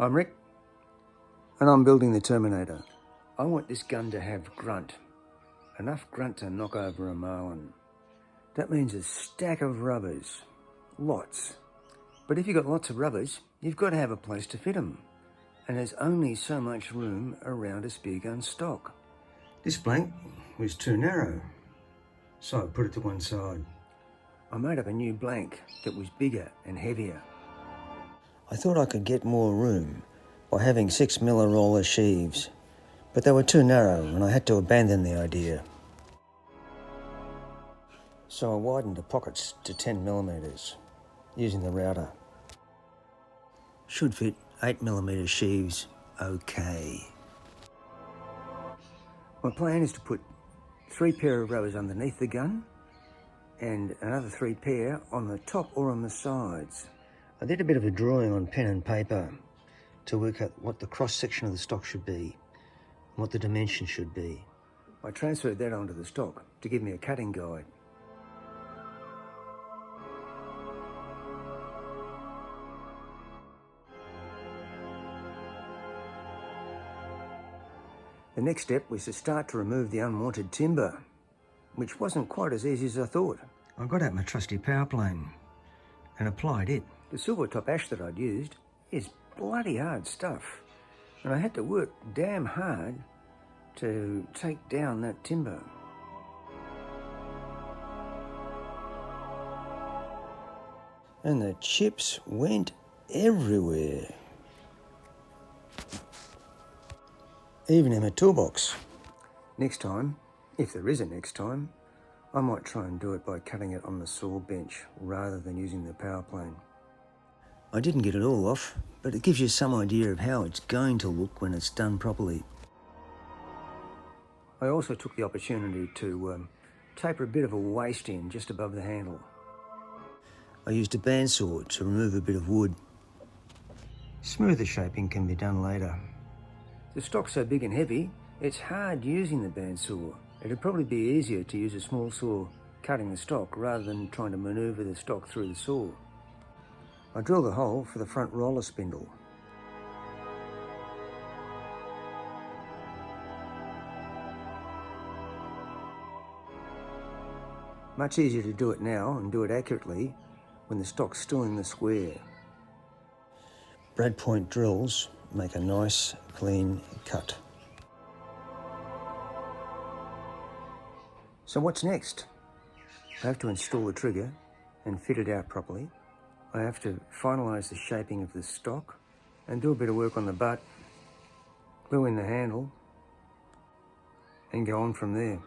I'm Rick, and I'm building the Terminator. I want this gun to have grunt. Enough grunt to knock over a marlin. That means a stack of rubbers. Lots. But if you've got lots of rubbers, you've got to have a place to fit them. And there's only so much room around a speargun stock. This blank was too narrow, so I put it to one side. I made up a new blank that was bigger and heavier. I thought I could get more room by having 6mm roller sheaves, but they were too narrow and I had to abandon the idea. So I widened the pockets to 10mm using the router. Should fit 8mm sheaves okay. My plan is to put 3 pair of rubbers underneath the gun and another 3 pair on the top or on the sides. I did a bit of a drawing on pen and paper to work out what the cross-section of the stock should be and what the dimension should be. I transferred that onto the stock to give me a cutting guide. The next step was to start to remove the unwanted timber, which wasn't quite as easy as I thought. I got out my trusty power plane and applied it. The silver top ash that I'd used is bloody hard stuff, and I had to work damn hard to take down that timber. And the chips went everywhere. Even in my toolbox. Next time, if there is a next time, I might try and do it by cutting it on the saw bench rather than using the power plane. I didn't get it all off, but it gives you some idea of how it's going to look when it's done properly. I also took the opportunity to taper a bit of a waste in just above the handle. I used a bandsaw to remove a bit of wood. Smoother shaping can be done later. The stock's so big and heavy, it's hard using the bandsaw. It'd probably be easier to use a small saw cutting the stock rather than trying to manoeuvre the stock through the saw. I drilled a hole for the front roller spindle. Much easier to do it now and do it accurately when the stock's still in the square. Brad point drills make a nice, clean cut. So what's next? I have to install the trigger and fit it out properly. I have to finalise the shaping of the stock and do a bit of work on the butt, glue in the handle, and go on from there.